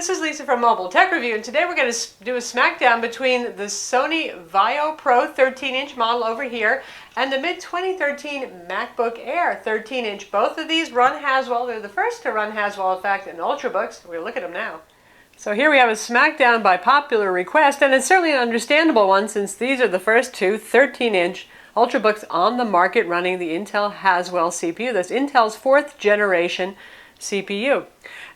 this is Lisa from Mobile Tech Review, and today we're going to do a smackdown between the Sony VAIO Pro 13-inch model over here and the Mid-2013 MacBook Air 13-inch. Both of these run Haswell. They're the first to run Haswell, in fact, in Ultrabooks. We're going to look at them now. So here we have a smackdown by popular request, and it's certainly an understandable one since these are the first two 13-inch Ultrabooks on the market running the Intel Haswell CPU. That's Intel's 4th generation CPU.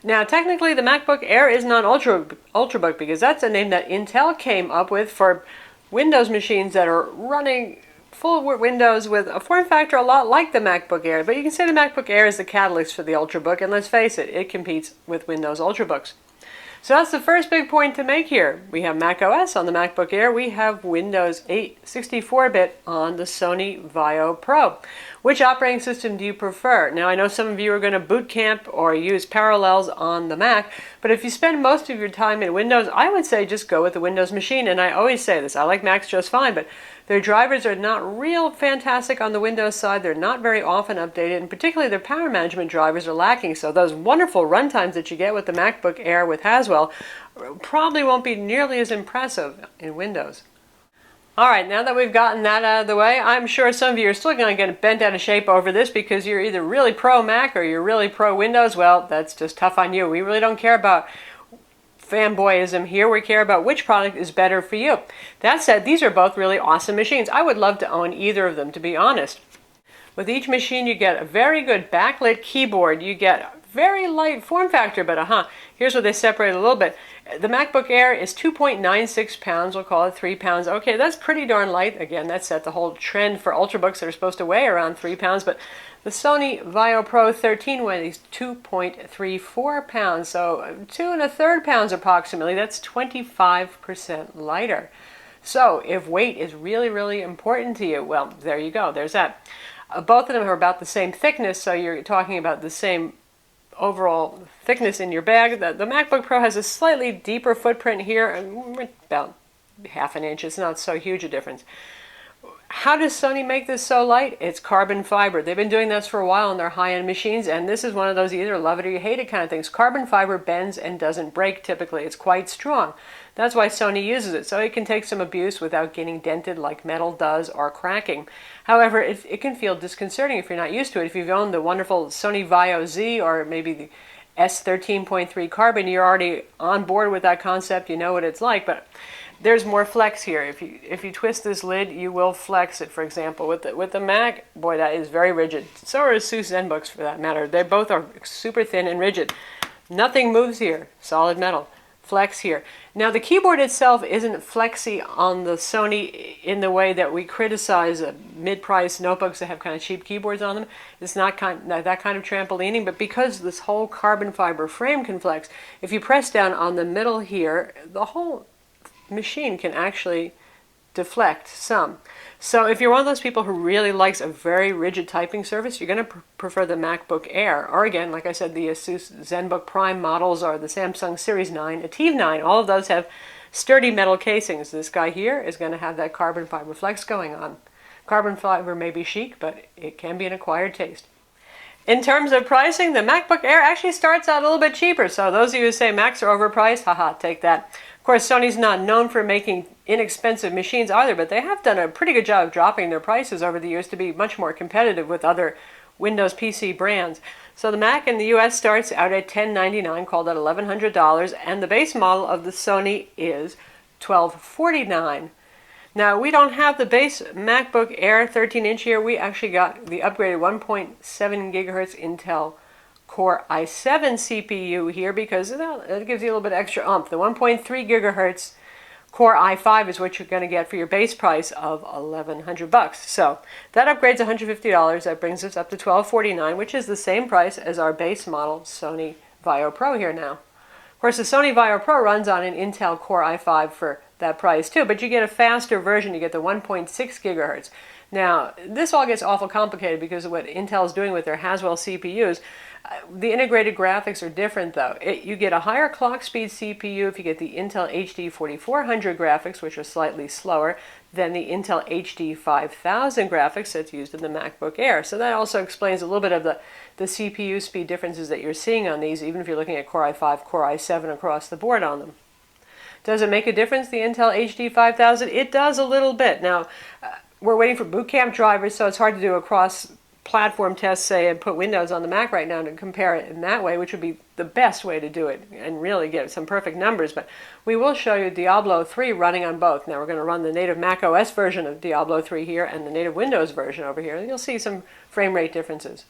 Now, technically, the MacBook Air is not Ultrabook because that's a name that Intel came up with for Windows machines that are running full Windows with a form factor a lot like the MacBook Air. But you can say the MacBook Air is the catalyst for the Ultrabook, and let's face it, it competes with Windows Ultrabooks. So that's the first big point to make here. We have Mac OS on the MacBook Air. We have Windows 8 64-bit on the Sony VAIO Pro. Which operating system do you prefer? Now, I know some of you are going to boot camp or use Parallels on the Mac, but if you spend most of your time in Windows, I would say just go with the Windows machine. And I always say this, I like Macs just fine, but their drivers are not real fantastic on the Windows side. They're not very often updated, and particularly their power management drivers are lacking. So those wonderful runtimes that you get with the MacBook Air with Haswell probably won't be nearly as impressive in Windows. All right, now that we've gotten that out of the way, I'm sure some of you are still going to get bent out of shape over this because you're either really pro Mac or you're really pro Windows. Well, that's just tough on you. We really don't care about fanboyism here. We care about which product is better for you. That said, these are both really awesome machines. I would love to own either of them, to be honest. With each machine, you get a very good backlit keyboard. You get very light form factor, but here's where they separate a little bit. The MacBook Air is 2.96 pounds. We'll call it 3 pounds. Okay, that's pretty darn light. Again, that set the whole trend for Ultrabooks that are supposed to weigh around 3 pounds, but the Sony VAIO Pro 13 weighs 2.34 pounds, so 2 1/3 pounds approximately. That's 25% lighter. So if weight is really, really important to you, well, there you go. There's that. Both of them are about the same thickness, so you're talking about the same overall thickness in your bag. The MacBook Pro has a slightly deeper footprint here, about ½ inch. It's not so huge a difference. How does Sony make this so light? It's carbon fiber. They've been doing this for a while on their high-end machines, and this is one of those either love it or you hate it kind of things. Carbon fiber bends and doesn't break typically. It's quite strong. That's why Sony uses it, so it can take some abuse without getting dented like metal does or cracking. However, it can feel disconcerting if you're not used to it. If you've owned the wonderful Sony VAIO Z or maybe the S13.3 carbon, you're already on board with that concept. You know what it's like, but there's more flex here. If you twist this lid, you will flex it. For example, with the Mac, boy, that is very rigid. So are ASUS ZenBooks for that matter. They both are super thin and rigid. Nothing moves here. Solid metal. Flex here. Now, the keyboard itself isn't flexy on the Sony in the way that we criticize mid-price notebooks that have kind of cheap keyboards on them. It's not that kind of trampolining, but because this whole carbon fiber frame can flex, if you press down on the middle here, the whole machine can actually deflect some. So if you're one of those people who really likes a very rigid typing surface, you're going to prefer the MacBook Air. Or again, like I said, the ASUS ZenBook Prime models or the Samsung Series 9, ATIV 9, all of those have sturdy metal casings. This guy here is going to have that carbon fiber flex going on. Carbon fiber may be chic, but it can be an acquired taste. In terms of pricing, the MacBook Air actually starts out a little bit cheaper. So those of you who say Macs are overpriced, haha, take that. Of course, Sony's not known for making inexpensive machines either, but they have done a pretty good job of dropping their prices over the years to be much more competitive with other Windows PC brands. So the Mac in the US starts out at $1,099, called at $1,100, and the base model of the Sony is $1,249. Now, we don't have the base MacBook Air 13-inch here. We actually got the upgraded 1.7 gigahertz Intel Core i7 CPU here because it gives you a little bit extra oomph. The 1.3 gigahertz Core i5 is what you're going to get for your base price of $1,100. So that upgrades $150. That brings us up to $1,249, which is the same price as our base model Sony VAIO Pro here now. Of course, the Sony VAIO Pro runs on an Intel Core i5 for that price too, but you get a faster version. You get the 1.6 gigahertz. Now, this all gets awful complicated because of what Intel is doing with their Haswell CPUs. The integrated graphics are different though. You get a higher clock speed CPU if you get the Intel HD 4400 graphics, which are slightly slower. than the Intel HD 5000 graphics that's used in the MacBook Air. So that also explains a little bit of the CPU speed differences that you're seeing on these, even if you're looking at Core i5, Core i7 across the board on them. Does it make a difference, the Intel HD 5000? It does a little bit. Now, we're waiting for boot camp drivers, so it's hard to do a cross-platform test, say, and put Windows on the Mac right now to compare it in that way, which would be the best way to do it and really get some perfect numbers. But we will show you Diablo 3 running on both. Now, we're going to run the native Mac OS version of Diablo 3 here and the native Windows version over here, and you'll see some frame rate differences.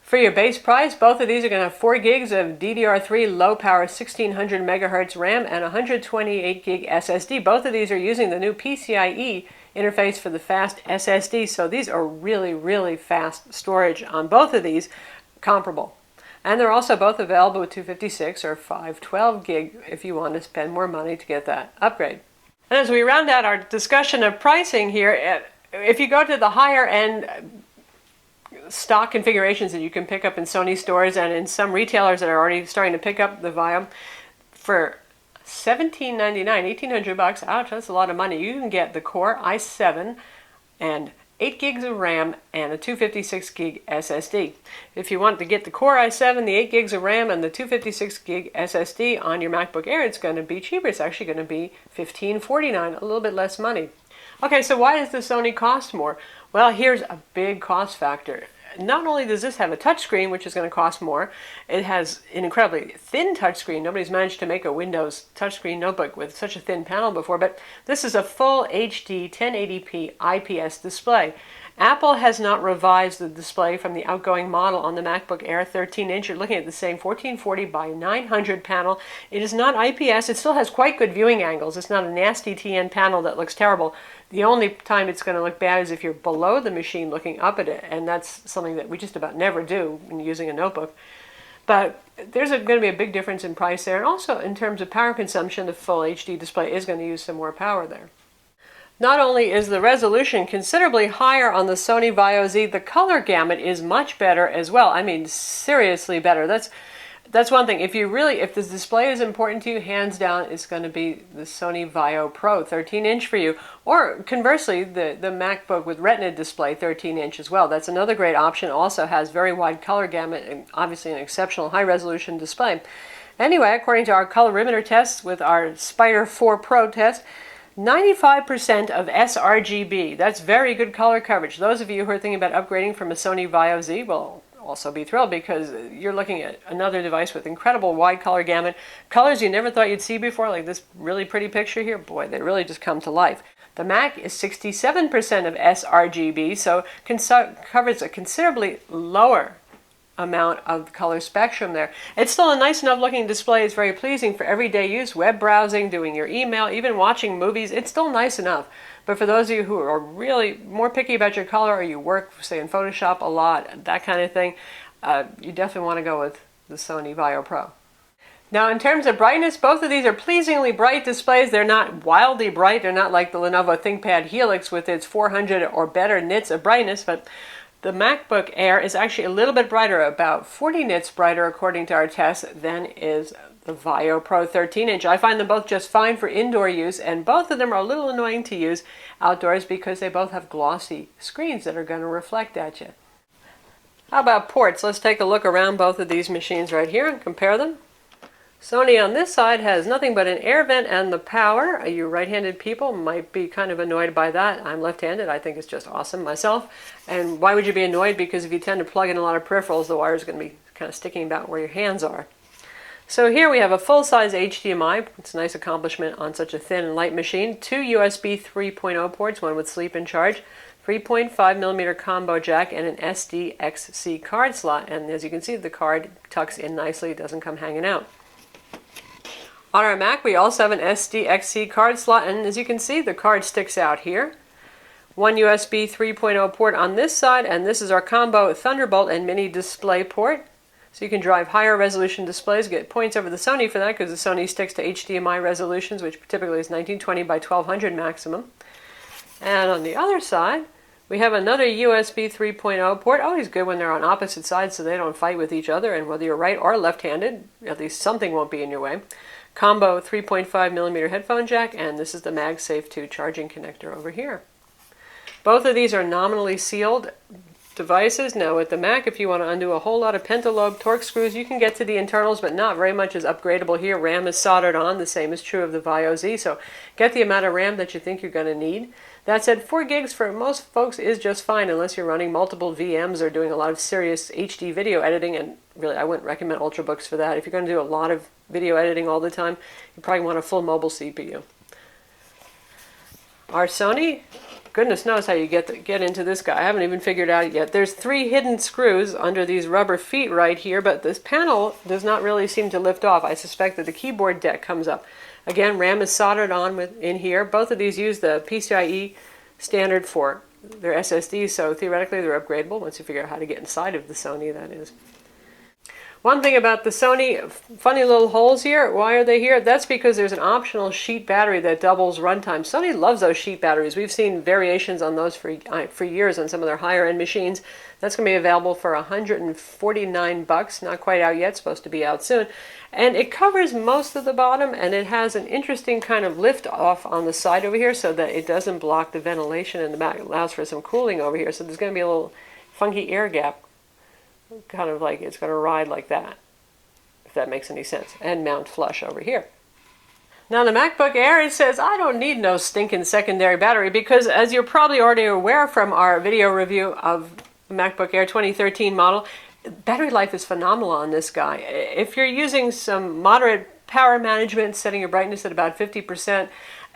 For your base price, both of these are going to have 4 gigs of DDR3 low-power 1600 megahertz RAM and 128 gig SSD. Both of these are using the new PCIe interface for the fast SSD, so these are really, really fast storage on both of these, comparable. And they're also both available with 256 or 512 gig if you want to spend more money to get that upgrade. And as we round out our discussion of pricing here, if you go to the higher end stock configurations that you can pick up in Sony stores and in some retailers that are already starting to pick up the VAIO, for $17.99, $1,800, ouch, that's a lot of money. You can get the Core i7 and 8 gigs of RAM and a 256 gig SSD. If you want to get the Core i7, the 8 gigs of RAM, and the 256 gig SSD on your MacBook Air, it's going to be cheaper. It's actually going to be $15.49, a little bit less money. Okay, so why does the Sony cost more? Well, here's a big cost factor. Not only does this have a touchscreen, which is going to cost more, it has an incredibly thin touchscreen. Nobody's managed to make a Windows touchscreen notebook with such a thin panel before, but this is a full HD 1080p IPS display. Apple has not revised the display from the outgoing model on the MacBook Air 13-inch. You're looking at the same 1440 by 900 panel. It is not IPS. It still has quite good viewing angles. It's not a nasty TN panel that looks terrible. The only time it's going to look bad is if you're below the machine looking up at it, and that's something that we just about never do when using a notebook. But there's going to be a big difference in price there, and also in terms of power consumption, the full HD display is going to use some more power there. Not only is the resolution considerably higher on the Sony VAIO Z, the color gamut is much better as well. I mean, seriously better. That's one thing. If the display is important to you, hands down, it's going to be the Sony VAIO Pro 13-inch for you. Or conversely, the MacBook with Retina display 13-inch as well. That's another great option. Also has very wide color gamut and obviously an exceptional high-resolution display. Anyway, according to our colorimeter tests with our Spider 4 Pro test, 95% of sRGB. That's very good color coverage. Those of you who are thinking about upgrading from a Sony VAIO Z will also be thrilled because you're looking at another device with incredible wide color gamut. Colors you never thought you'd see before, like this really pretty picture here. Boy, they really just come to life. The Mac is 67% of sRGB, so covers a considerably lower amount of color spectrum there. It's still a nice enough looking display. It's very pleasing for everyday use, web browsing, doing your email, even watching movies. It's still nice enough. But for those of you who are really more picky about your color, or you work, say, in Photoshop a lot, that kind of thing, you definitely want to go with the Sony VAIO Pro. Now, in terms of brightness, both of these are pleasingly bright displays. They're not wildly bright. They're not like the Lenovo ThinkPad Helix with its 400 or better nits of brightness, but the MacBook Air is actually a little bit brighter, about 40 nits brighter according to our tests than is the VAIO Pro 13-inch. I find them both just fine for indoor use, and both of them are a little annoying to use outdoors because they both have glossy screens that are going to reflect at you. How about ports? Let's take a look around both of these machines right here and compare them. Sony on this side has nothing but an air vent and the power. You right-handed people might be kind of annoyed by that. I'm left-handed. I think it's just awesome myself. And why would you be annoyed? Because if you tend to plug in a lot of peripherals, the wire is going to be kind of sticking about where your hands are. So here we have a full-size HDMI. It's a nice accomplishment on such a thin and light machine. 2 USB 3.0 ports, one with sleep and charge, 3.5mm combo jack, and an SDXC card slot. And as you can see, the card tucks in nicely. It doesn't come hanging out. On our Mac, we also have an SDXC card slot, and as you can see, the card sticks out here. One USB 3.0 port on this side, and this is our combo Thunderbolt and mini display port. So you can drive higher resolution displays, get points over the Sony for that because the Sony sticks to HDMI resolutions, which typically is 1920 by 1200 maximum. And on the other side, we have another USB 3.0 port. Always good when they're on opposite sides so they don't fight with each other, and whether you're right or left-handed, at least something won't be in your way. combo 3.5mm headphone jack, and this is the MagSafe 2 charging connector over here. Both of these are nominally sealed devices. Now with the Mac, if you want to undo a whole lot of pentalobe torque screws, you can get to the internals, but not very much is upgradable here. RAM is soldered on. The same is true of the VAIO Z, so get the amount of RAM that you think you're going to need. That said, 4 gigs for most folks is just fine unless you're running multiple VMs or doing a lot of serious HD video editing, and really I wouldn't recommend Ultrabooks for that. If you're going to do a lot of video editing all the time, you probably want a full mobile CPU. Our Sony, goodness knows how you get into this guy. I haven't even figured out yet. There's 3 hidden screws under these rubber feet right here, but this panel does not really seem to lift off. I suspect that the keyboard deck comes up. Again, RAM is soldered on in here. Both of these use the PCIe standard for their SSDs, so theoretically they're upgradable once you figure out how to get inside of the Sony, that is. One thing about the Sony, funny little holes here. Why are they here? That's because there's an optional sheet battery that doubles runtime. Sony loves those sheet batteries. We've seen variations on those for years on some of their higher end machines. That's going to be available for $149, not quite out yet, supposed to be out soon. And it covers most of the bottom, and it has an interesting kind of lift off on the side over here so that it doesn't block the ventilation in the back. It allows for some cooling over here, so there's going to be a little funky air gap. Kind of like it's going to ride like that, if that makes any sense, and mount flush over here. Now the MacBook Air, it says, I don't need no stinking secondary battery, because as you're probably already aware from our video review of the MacBook Air 2013 model, battery life is phenomenal on this guy. If you're using some moderate power management, setting your brightness at about 50%,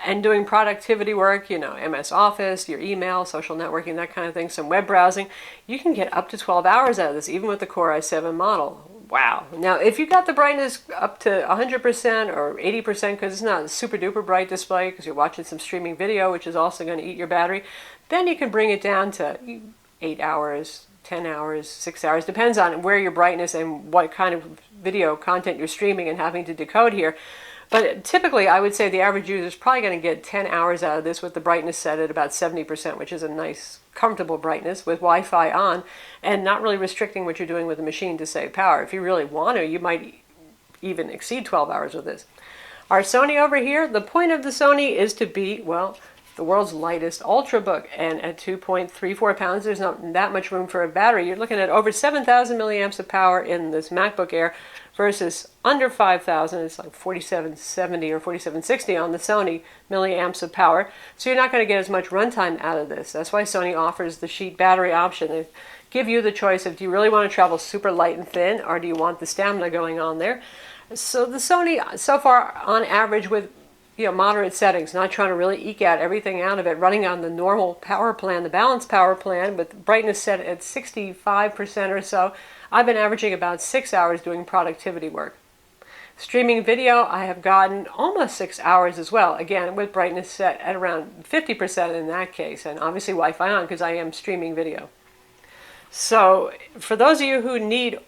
and doing productivity work, you know, MS Office, your email, social networking, that kind of thing, some web browsing, you can get up to 12 hours out of this, even with the Core i7 model. Wow. Now, if you got the brightness up to 100% or 80%, because it's not a super duper bright display, because you're watching some streaming video, which is also going to eat your battery, then you can bring it down to 8 hours, 10 hours, 6 hours, depends on where your brightness and what kind of video content you're streaming and having to decode here. But typically, I would say the average user is probably going to get 10 hours out of this with the brightness set at about 70%, which is a nice, comfortable brightness with Wi-Fi on, and not really restricting what you're doing with the machine to save power. If you really want to, you might even exceed 12 hours with this. Our Sony over here, the point of the Sony is to be, well, the world's lightest Ultrabook, and at 2.34 pounds, there's not that much room for a battery. You're looking at over 7,000 milliamps of power in this MacBook Air versus under 5,000. It's like 4770 or 4760 on the Sony milliamps of power. So you're not going to get as much runtime out of this. That's why Sony offers the sheet battery option. They give you the choice of, do you really want to travel super light and thin, or do you want the stamina going on there? So the Sony, so far, on average, with moderate settings, not trying to really eke out everything out of it, running on the normal power plan, the balanced power plan, with brightness set at 65% or so, I've been averaging about 6 hours doing productivity work. Streaming video, I have gotten almost 6 hours as well, again, with brightness set at around 50% in that case, and obviously Wi-Fi on because I am streaming video. So for those of you who need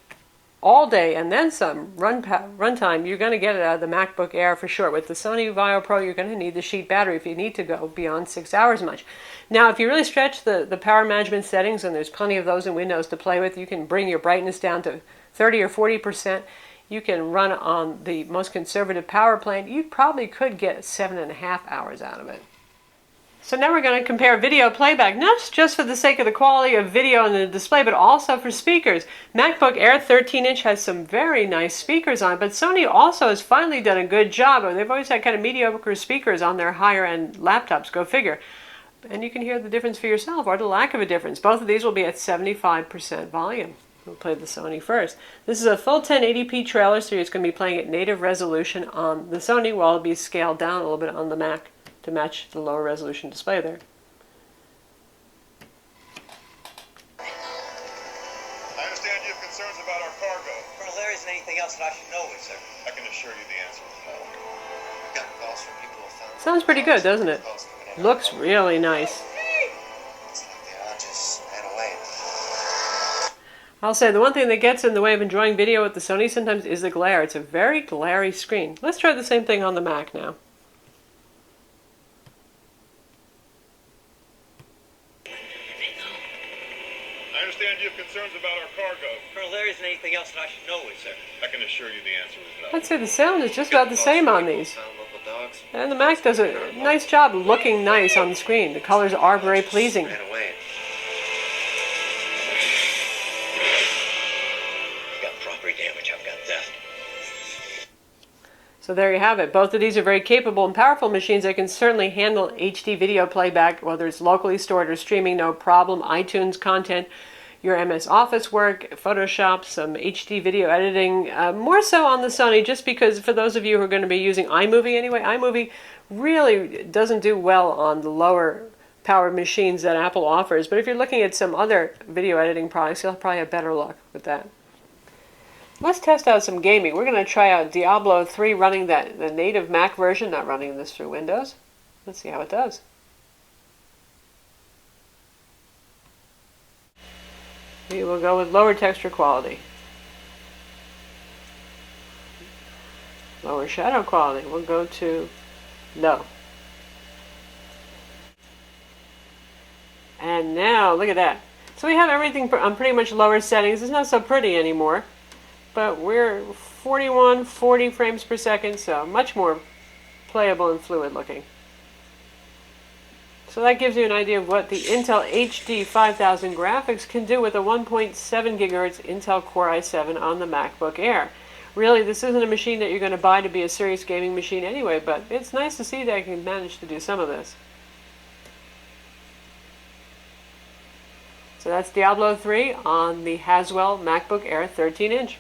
all day and then some runtime, you're going to get it out of the MacBook Air for sure. With the Sony VAIO Pro, you're going to need the sheet battery if you need to go beyond 6 hours much. Now, if you really stretch the power management settings, and there's plenty of those in Windows to play with, you can bring your brightness down to 30 or 40%. You can run on the most conservative power plan. You probably could get 7.5 hours out of it. So now we're going to compare video playback, not just for the sake of the quality of video on the display, but also for speakers. MacBook Air 13-inch has some very nice speakers on it, but Sony also has finally done a good job. They've always had kind of mediocre speakers on their higher-end laptops, go figure. And you can hear the difference for yourself, or the lack of a difference. Both of these will be at 75% volume. We'll play the Sony first. This is a full 1080p trailer, so it's going to be playing at native resolution on the Sony, while it'll be scaled down a little bit on the Mac to match the lower resolution display there. I understand you have concerns about our cargo. Colonel, there isn't anything else that I should know, sir. I can assure you the answer is no. We've got calls from people who found... Sounds pretty good, doesn't it? Looks really nice. It's like they all just ran away. I'll say the one thing that gets in the way of enjoying video with the Sony sometimes is the glare. It's a very glary screen. Let's try the same thing on the Mac now. I understand you have concerns about our cargo. Colonel, there isn't anything else that I should know, is there? I can assure you the answer is no. I'd say the sound is just about the same on these. Found local dogs. And the Mac does a nice job looking nice on the screen. The colors are very pleasing. Ran away. I've got property damage. I've got theft. So there you have it. Both of these are very capable and powerful machines that can certainly handle HD video playback, whether it's locally stored or streaming, no problem. iTunes content, your MS Office work, Photoshop, some HD video editing, more so on the Sony, just because for those of you who are going to be using iMovie anyway, iMovie really doesn't do well on the lower powered machines that Apple offers. But if you're looking at some other video editing products, you'll probably have better luck with that. Let's test out some gaming. We're going to try out Diablo 3 running the native Mac version, not running this through Windows. Let's see how it does. We will go with lower texture quality. Lower shadow quality. We'll go to low. And now, look at that. So we have everything on pretty much lower settings. It's not so pretty anymore. But we're 41, 40 frames per second, so much more playable and fluid looking. So that gives you an idea of what the Intel HD 5000 graphics can do with a 1.7 gigahertz Intel Core i7 on the MacBook Air. Really, this isn't a machine that you're going to buy to be a serious gaming machine anyway, but it's nice to see that I can manage to do some of this. So that's Diablo 3 on the Haswell MacBook Air 13-inch.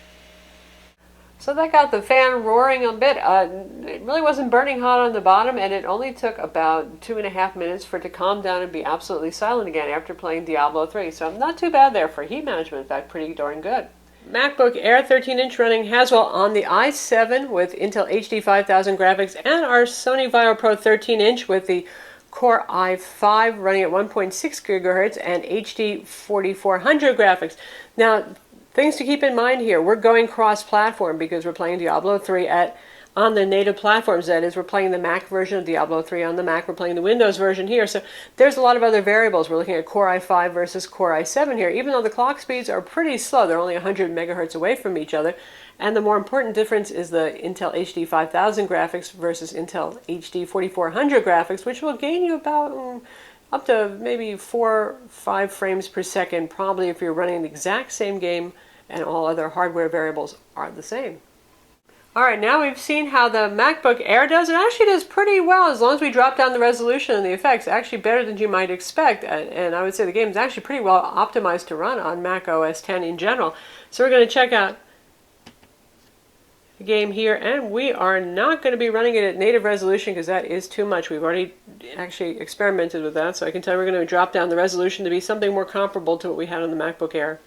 So that got the fan roaring a bit. It really wasn't burning hot on the bottom, and it only took about 2.5 minutes for it to calm down and be absolutely silent again after playing Diablo 3. So not too bad there for heat management. In fact, pretty darn good. MacBook Air 13-inch running Haswell on the i7 with Intel HD 5000 graphics, and our Sony VAIO Pro 13-inch with the Core i5 running at 1.6 gigahertz and HD 4400 graphics. Now, things to keep in mind here, we're going cross-platform because we're playing Diablo 3 on the native platforms. That is, we're playing the Mac version of Diablo 3 on the Mac, we're playing the Windows version here. So there's a lot of other variables. We're looking at Core i5 versus Core i7 here, even though the clock speeds are pretty slow. They're only 100 megahertz away from each other. And the more important difference is the Intel HD 5000 graphics versus Intel HD 4400 graphics, which will gain you about up to maybe 4 or 5 frames per second, probably if you're running the exact same game and all other hardware variables are the same. Alright, now we've seen how the MacBook Air does. It actually does pretty well as long as we drop down the resolution and the effects. Actually better than you might expect. And I would say the game is actually pretty well optimized to run on Mac OS X in general. So we're going to check out the game here, and we are not going to be running it at native resolution because that is too much. We've already actually experimented with that, so I can tell you we're going to drop down the resolution to be something more comparable to what we had on the MacBook Air.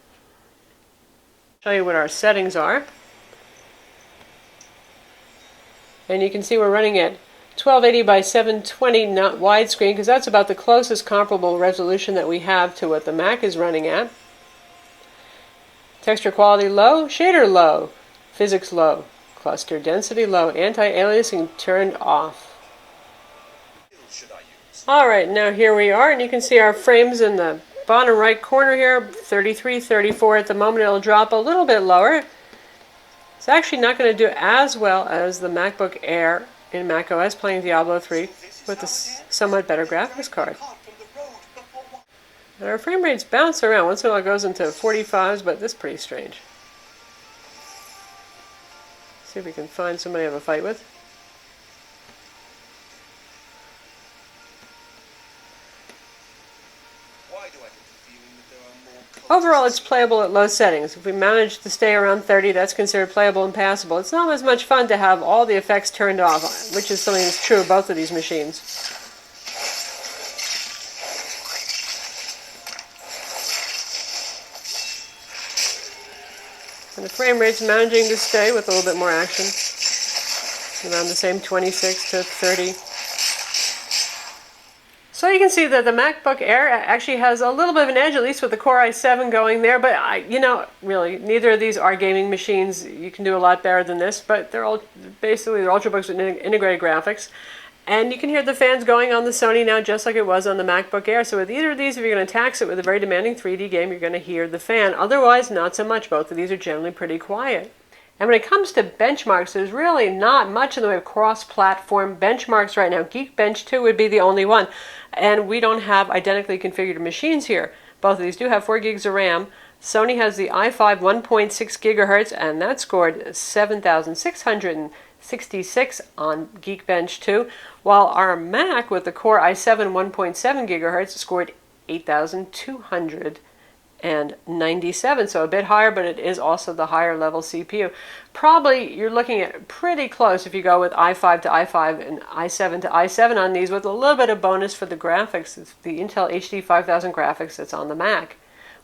Show you what our settings are. And you can see we're running at 1280 by 720, not widescreen, because that's about the closest comparable resolution that we have to what the Mac is running at. Texture quality low, shader low, physics low, cluster density low, anti-aliasing turned off. Alright, now here we are, and you can see our frames in the bottom right corner here, 33, 34 at the moment. It'll drop a little bit lower. It's actually not going to do as well as the MacBook Air in macOS playing Diablo 3 with a somewhat better graphics card. And our frame rates bounce around. Once in a while it goes into 45s, but this is pretty strange. See if we can find somebody to have a fight with. Overall, it's playable at low settings. If we manage to stay around 30, that's considered playable and passable. It's not as much fun to have all the effects turned off, which is something that's true of both of these machines. And the frame rate's managing to stay with a little bit more action, around the same 26 to 30. So you can see that the MacBook Air actually has a little bit of an edge, at least with the Core i7 going there. But, really, neither of these are gaming machines. You can do a lot better than this. But they're all basically they're Ultrabooks with integrated graphics. And you can hear the fans going on the Sony now just like it was on the MacBook Air. So with either of these, if you're going to tax it with a very demanding 3D game, you're going to hear the fan. Otherwise, not so much. Both of these are generally pretty quiet. And when it comes to benchmarks, there's really not much in the way of cross-platform benchmarks right now. Geekbench 2 would be the only one. And we don't have identically configured machines here. Both of these do have 4 gigs of RAM. Sony has the i5 1.6 gigahertz, and that scored 7,666 on Geekbench 2, while our Mac with the Core i7 1.7 gigahertz scored 8,297, so a bit higher, but it is also the higher level CPU. Probably you're looking at pretty close if you go with i5 to i5 and i7 to i7 on these, with a little bit of bonus for the graphics. It's the Intel HD 5000 graphics that's on the Mac,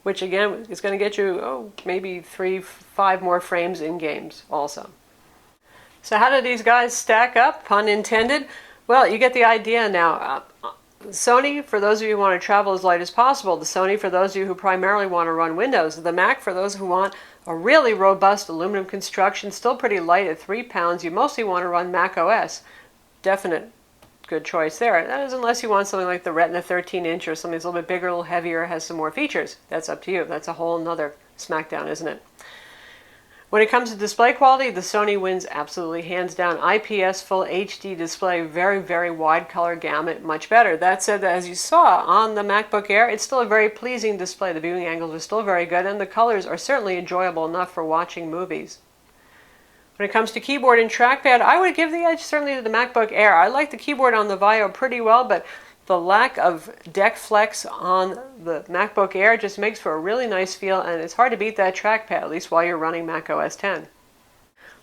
which again is going to get you maybe 3-5 more frames in games also. So how do these guys stack up, pun intended? Well, you get the idea now. Sony, for those of you who want to travel as light as possible. The Sony, for those of you who primarily want to run Windows. The Mac, for those who want a really robust aluminum construction, still pretty light at 3 pounds. You mostly want to run Mac OS. Definite good choice there. That is unless you want something like the Retina 13-inch or something that's a little bit bigger, a little heavier, has some more features. That's up to you. That's a whole nother Smackdown, isn't it? When it comes to display quality, the Sony wins absolutely hands down. IPS Full HD display, very, very wide color gamut, much better. That said, as you saw on the MacBook Air, it's still a very pleasing display. The viewing angles are still very good, and the colors are certainly enjoyable enough for watching movies. When it comes to keyboard and trackpad, I would give the edge certainly to the MacBook Air. I like the keyboard on the VAIO pretty well, but the lack of deck flex on the MacBook Air just makes for a really nice feel, and it's hard to beat that trackpad, at least while you're running Mac OS X.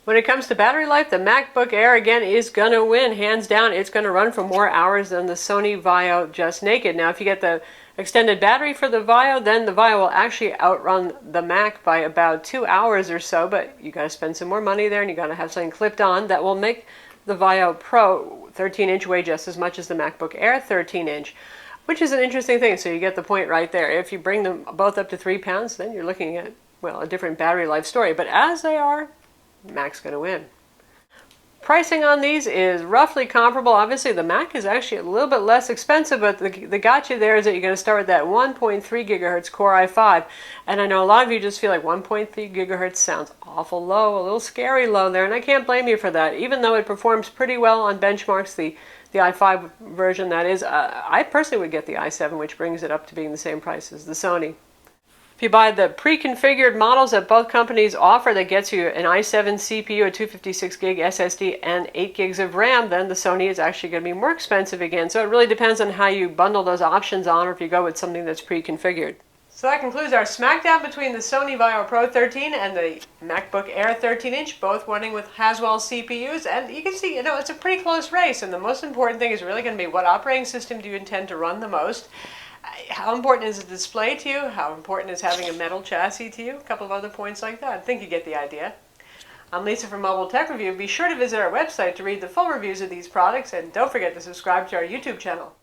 When it comes to battery life, the MacBook Air again is going to win, hands down. It's going to run for more hours than the Sony VAIO just naked. Now, if you get the extended battery for the VAIO, then the VAIO will actually outrun the Mac by about 2 hours or so, but you got to spend some more money there, and you got to have something clipped on that will make the VAIO Pro 13-inch weigh just as much as the MacBook Air 13-inch, which is an interesting thing. So you get the point right there. If you bring them both up to 3 pounds, then you're looking at, well, a different battery life story. But as they are, Mac's going to win. Pricing on these is roughly comparable. Obviously, the Mac is actually a little bit less expensive, but the gotcha there is that you're going to start with that 1.3 gigahertz Core i5. And I know a lot of you just feel like 1.3 gigahertz sounds awful low, a little scary low there, and I can't blame you for that. Even though it performs pretty well on benchmarks, the i5 version, that is, I personally would get the i7, which brings it up to being the same price as the Sony. If you buy the pre-configured models that both companies offer that gets you an i7 CPU, a 256 gig SSD, and 8 gigs of RAM, then the Sony is actually going to be more expensive again. So it really depends on how you bundle those options on, or if you go with something that's pre-configured. So that concludes our Smackdown between the Sony VAIO Pro 13 and the MacBook Air 13-inch, both running with Haswell CPUs. And you can see, it's a pretty close race. And the most important thing is really going to be what operating system do you intend to run the most? How important is the display to you? How important is having a metal chassis to you? A couple of other points like that. I think you get the idea. I'm Lisa from Mobile Tech Review. Be sure to visit our website to read the full reviews of these products, and don't forget to subscribe to our YouTube channel.